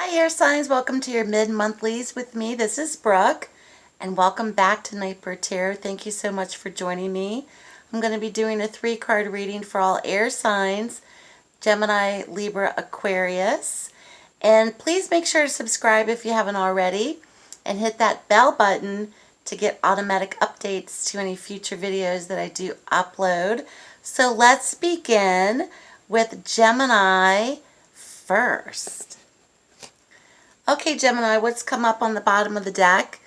Hi air signs, welcome to your mid-monthlies with me. This is Brooke and welcome back to Nightbird Tarot. Thank you so much for joining me. I'm going to be doing a 3-card reading for all air signs, Gemini, Libra, Aquarius. And please make sure to subscribe if you haven't already and hit that bell button to get automatic updates to any future videos that I do upload. So let's begin with Gemini first. Okay, Gemini, what's come up on the bottom of the deck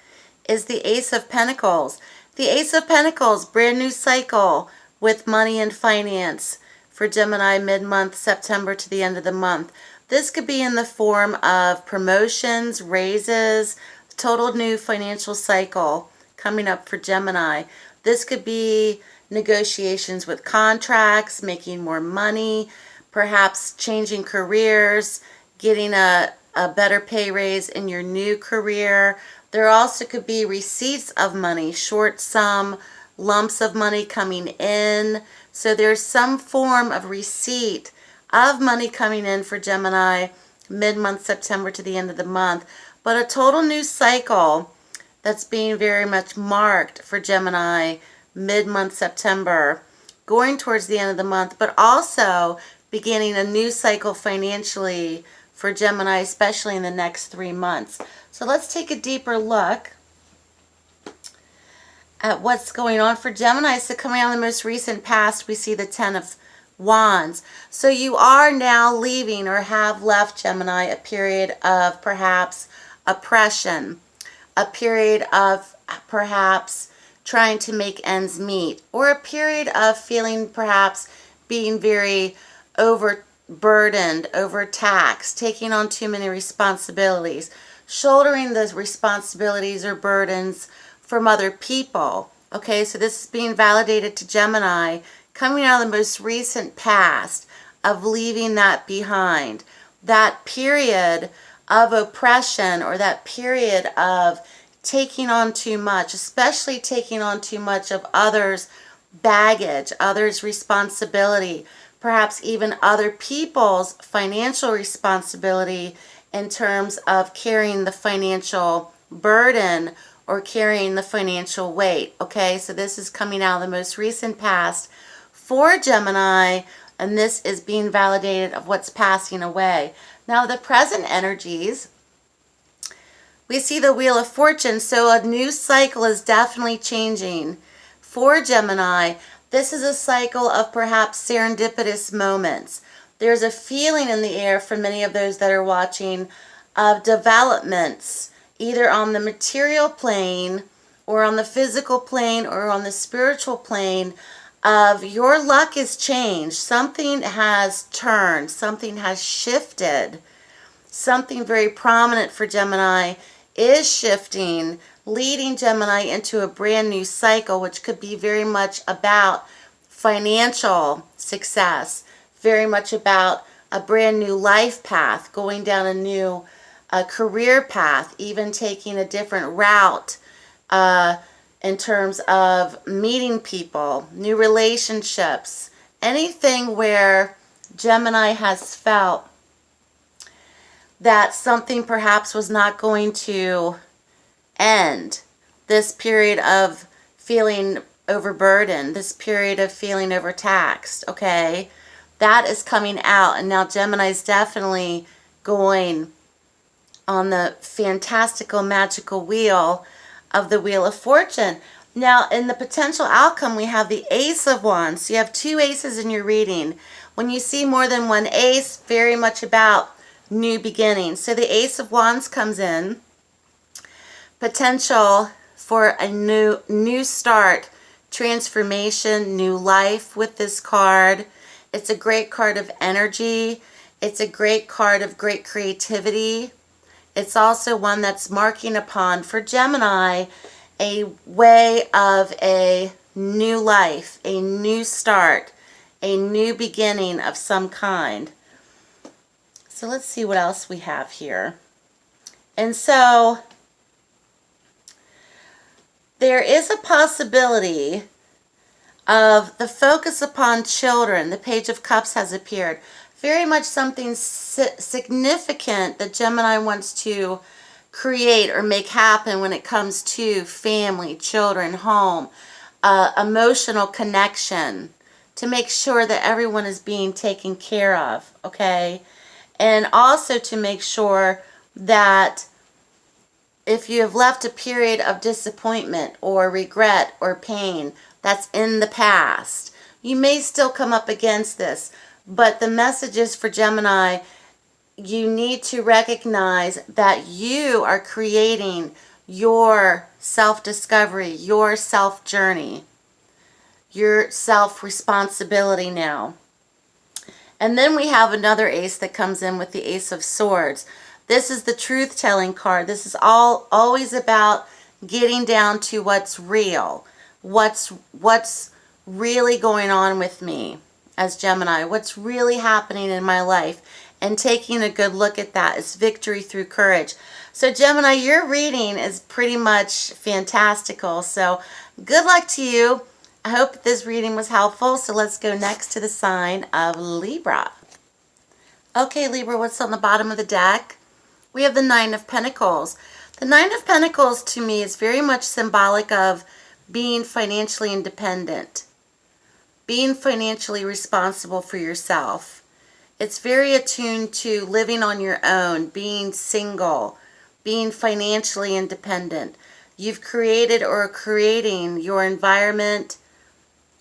is the Ace of Pentacles. The Ace of Pentacles, brand new cycle with money and finance for Gemini mid-month, September to the end of the month. This could be in the form of promotions, raises, total new financial cycle coming up for Gemini. This could be negotiations with contracts, making more money, perhaps changing careers, getting a better pay raise in your new career. There also could be receipts of money, short sum, lumps of money coming in. So there's some form of receipt of money coming in for Gemini mid-month September to the end of the month. But a total new cycle that's being very much marked for Gemini mid-month September, going towards the end of the month, but also beginning a new cycle financially for Gemini, especially in the next 3 months. So let's take a deeper look at what's going on for Gemini. So coming on the most recent past, we see the 10 of Wands. So you are now leaving or have left, Gemini, a period of perhaps oppression, a period of perhaps trying to make ends meet, or a period of feeling perhaps being very overburdened, overtaxed, taking on too many responsibilities, shouldering those responsibilities or burdens from other people. Okay, so this is being validated to Gemini, coming out of the most recent past of leaving that behind. That period of oppression or that period of taking on too much, especially taking on too much of others' baggage, others' responsibility, perhaps even other people's financial responsibility in terms of carrying the financial burden or carrying the financial weight. Okay, so this is coming out of the most recent past for Gemini, and this is being validated of what's passing away. Now, the present energies, we see the Wheel of Fortune, so a new cycle is definitely changing for Gemini. This is a cycle of perhaps serendipitous moments. There's a feeling in the air for many of those that are watching of developments, either on the material plane or on the physical plane or on the spiritual plane of your luck is changed. Something has turned, something has shifted. Something very prominent for Gemini is shifting, leading Gemini into a brand new cycle, which could be very much about financial success, very much about a brand new life path, going down a new career path, even taking a different route in terms of meeting people, new relationships, anything where Gemini has felt that something perhaps was not going to end. This period of feeling overburdened, this period of feeling overtaxed, okay? That is coming out, and now Gemini is definitely going on the fantastical, magical wheel of the Wheel of Fortune. Now, in the potential outcome, we have the Ace of Wands. So you have 2 aces in your reading. When you see more than one ace, very much about new beginnings. So the Ace of Wands comes in, potential for a new start, transformation, new life with this card. It's a great card of energy. It's a great card of great creativity. It's also one that's marking upon, for Gemini, a way of a new life, a new start, a new beginning of some kind. So let's see what else we have here. And so there is a possibility of the focus upon children. The Page of Cups has appeared. very much something significant that Gemini wants to create or make happen when it comes to family, children, home, emotional connection, to make sure that everyone is being taken care of, okay? And also to make sure that if you have left a period of disappointment or regret or pain that's in the past, you may still come up against this. But the message is for Gemini, you need to recognize that you are creating your self-discovery, your self-journey, your self-responsibility now. And then we have another ace that comes in with the Ace of Swords. This is the truth-telling card. This is always about getting down to what's real, what's really going on with me as Gemini, what's really happening in my life, and taking a good look at that is victory through courage. So Gemini, your reading is pretty much fantastical. So good luck to you. I hope this reading was helpful. So let's go next to the sign of Libra. Okay, Libra, what's on the bottom of the deck? We have the Nine of Pentacles. The Nine of Pentacles to me is very much symbolic of being financially independent, being financially responsible for yourself. It's very attuned to living on your own, being single, being financially independent. You've created or are creating your environment.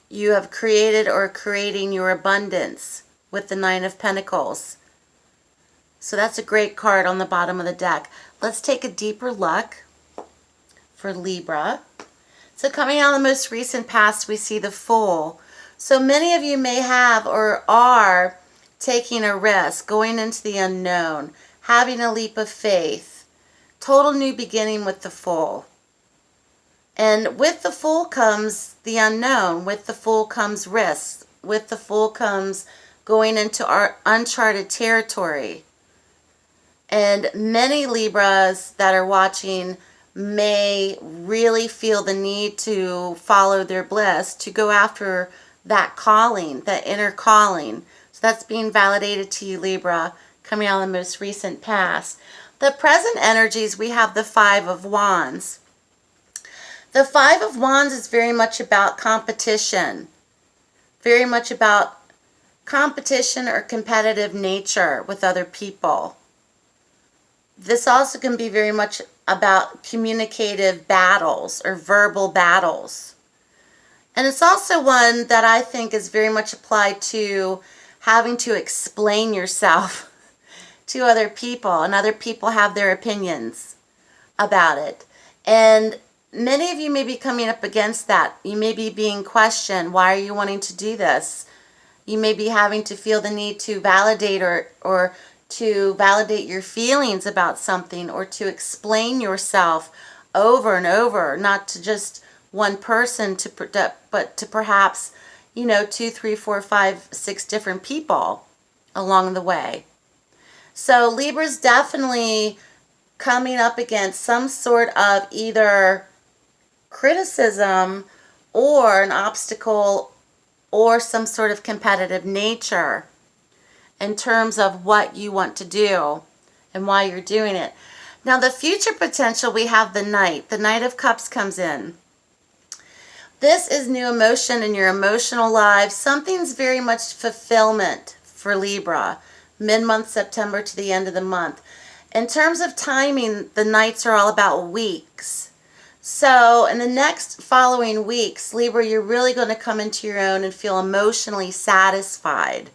You have created or are creating your abundance with the Nine of Pentacles. So that's a great card on the bottom of the deck. Let's take a deeper look for Libra. So coming out of the most recent past, we see the Fool. So many of you may have or are taking a risk, going into the unknown, having a leap of faith, total new beginning with the Fool. And with the Fool comes the unknown. With the Fool comes risk. With the Fool comes going into our uncharted territory. And many Libras that are watching may really feel the need to follow their bliss, to go after that calling, that inner calling. So that's being validated to you, Libra, coming out of the most recent past. The present energies, we have the Five of Wands. The Five of Wands is very much about competition, very much about competition or competitive nature with other people. This also can be very much about communicative battles or verbal battles. And it's also one that I think is very much applied to having to explain yourself to other people, and other people have their opinions about it. And many of you may be coming up against that. You may be being questioned, why are you wanting to do this? You may be having to feel the need to validate or to validate your feelings about something, or to explain yourself over and over, not to just one person, but to perhaps, 2, 3, 4, 5, 6 different people along the way. So Libra's definitely coming up against some sort of either criticism or an obstacle or some sort of competitive nature in terms of what you want to do and why you're doing it. Now the future potential, we have the Knight. The Knight of Cups comes in. This is new emotion in your emotional life. Something's very much fulfillment for Libra, mid-month September to the end of the month. In terms of timing, the Knights are all about weeks. So in the next following weeks, Libra, you're really going to come into your own and feel emotionally satisfied.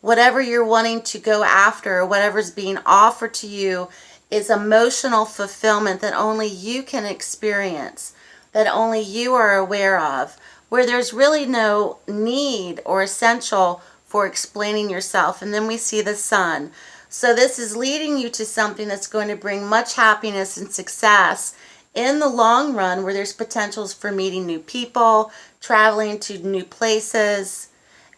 Whatever you're wanting to go after, or whatever's being offered to you, is emotional fulfillment that only you can experience, that only you are aware of, where there's really no need or essential for explaining yourself. And then we see the Sun. So this is leading you to something that's going to bring much happiness and success in the long run, where there's potentials for meeting new people, traveling to new places,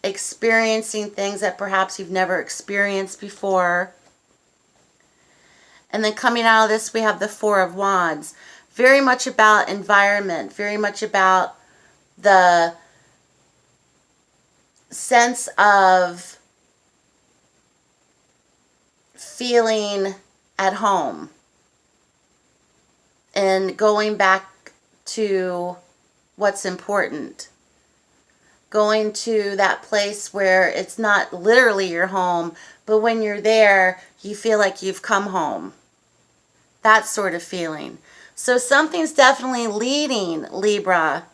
experiencing things that perhaps you've never experienced before. And then coming out of this, we have the Four of Wands. Very much about environment, very much about the sense of feeling at home and going back to what's important. Going to that place where it's not literally your home, but when you're there, you feel like you've come home. That sort of feeling. So something's definitely leading, Libra,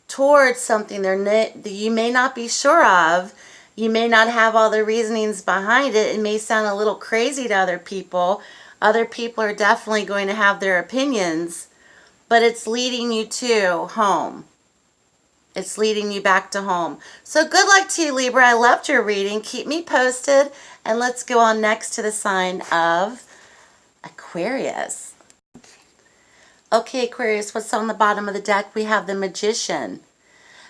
towards something that you may not be sure of. You may not have all the reasonings behind it. It may sound a little crazy to other people. Other people are definitely going to have their opinions, but it's leading you to home. It's leading you back to home. So good luck to you, Libra. I loved your reading. Keep me posted. And let's go on next to the sign of Aquarius. Okay, Aquarius, what's on the bottom of the deck? We have the Magician.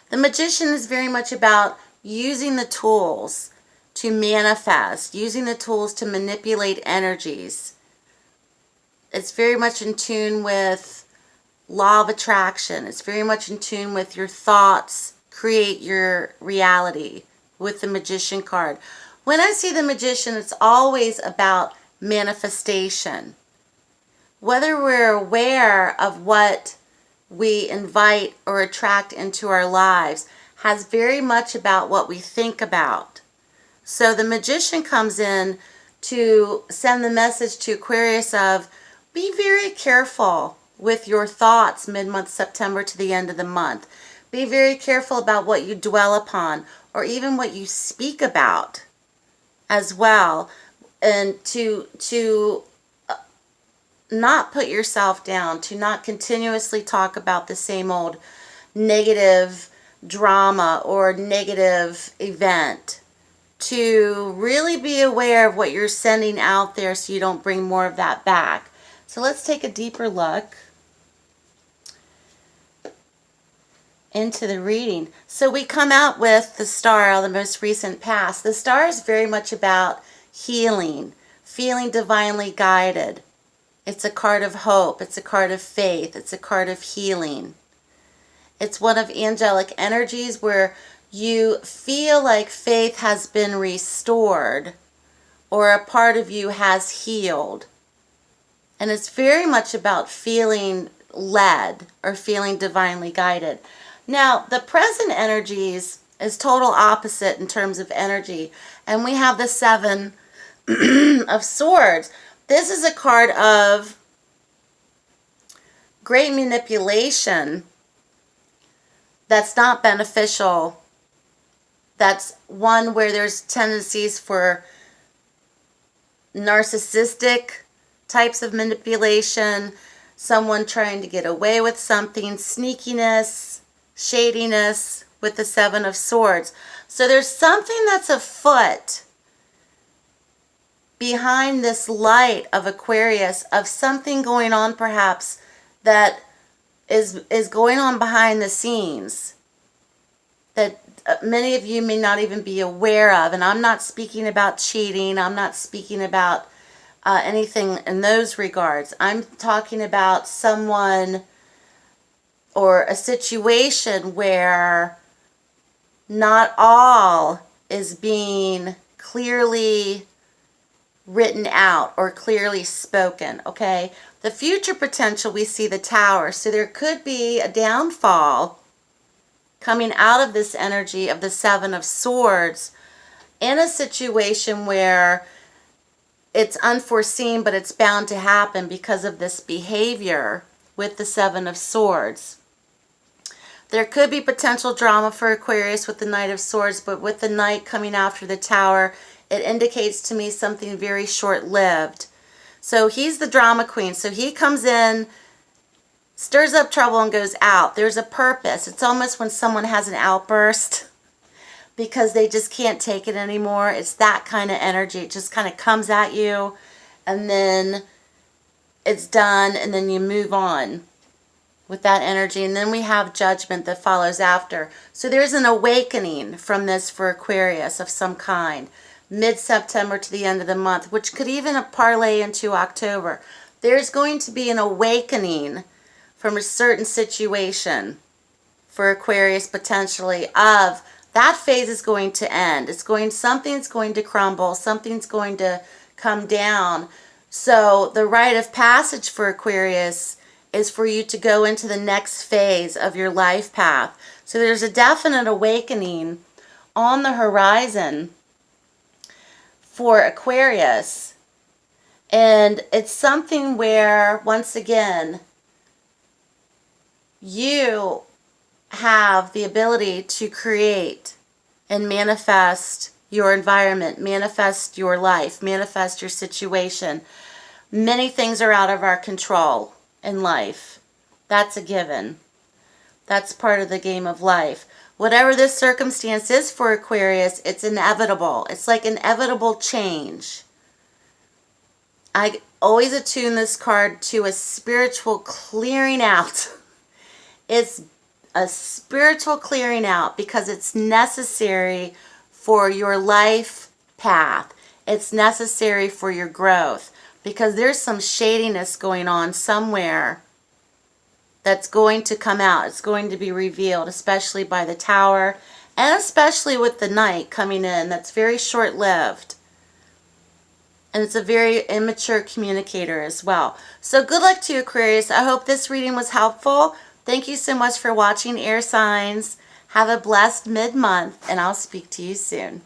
The Magician is very much about using the tools to manifest, using the tools to manipulate energies. It's very much in tune with law of attraction. It's very much in tune with your thoughts create your reality with the Magician card. When I see the Magician, it's always about manifestation. Whether we're aware of what we invite or attract into our lives has very much about what we think about. So the Magician comes in to send the message to Aquarius of be very careful with your thoughts mid-month September to the end of the month. Be very careful about what you dwell upon or even what you speak about as well, and to not put yourself down, to not continuously talk about the same old negative drama or negative event, to really be aware of what you're sending out there so you don't bring more of that back. So let's take a deeper look into the reading. So we come out with the Star on the most recent past. The Star is very much about healing, feeling divinely guided. It's a card of hope. It's a card of faith. It's a card of healing. It's one of angelic energies where you feel like faith has been restored or a part of you has healed. And it's very much about feeling led or feeling divinely guided. Now, the present energies is total opposite in terms of energy. And we have the Seven of Swords. This is a card of great manipulation that's not beneficial. That's one where there's tendencies for narcissistic types of manipulation, someone trying to get away with something, sneakiness, shadiness with the Seven of Swords. So there's something that's afoot behind this light of Aquarius, of something going on perhaps that is going on behind the scenes that many of you may not even be aware of. And I'm not speaking about cheating. I'm not speaking about anything in those regards. I'm talking about someone or a situation where not all is being clearly written out or clearly spoken, okay? The future potential, we see the Tower. So there could be a downfall coming out of this energy of the Seven of Swords in a situation where it's unforeseen, but it's bound to happen because of this behavior with the Seven of Swords. There could be potential drama for Aquarius with the Knight of Swords, but with the Knight coming after the Tower, it indicates to me something very short-lived. So he's the drama queen. So he comes in, stirs up trouble, and goes out. There's a purpose. It's almost when someone has an outburst because they just can't take it anymore. It's that kind of energy. It just kind of comes at you, and then it's done, and then you move on with that energy. And then we have Judgment that follows after. So there's an awakening from this for Aquarius of some kind, mid-September to the end of the month, which could even parlay into October. There's going to be an awakening from a certain situation for Aquarius potentially of that phase is going to end. Something's going to crumble. Something's going to come down. So the rite of passage for Aquarius is for you to go into the next phase of your life path. So there's a definite awakening on the horizon for Aquarius. And it's something where, once again, you have the ability to create and manifest your environment, manifest your life, manifest your situation. Many things are out of our control in life. That's a given. That's part of the game of life. Whatever this circumstance is for Aquarius, it's inevitable. It's like inevitable change. I always attune this card to a spiritual clearing out. It's a spiritual clearing out because it's necessary for your life path. It's necessary for your growth because there's some shadiness going on somewhere that's going to come out. It's going to be revealed, especially by the Tower and especially with the Knight coming in. That's very short-lived. And it's a very immature communicator as well. So good luck to you, Aquarius. I hope this reading was helpful. Thank you so much for watching, air signs. Have a blessed mid-month, and I'll speak to you soon.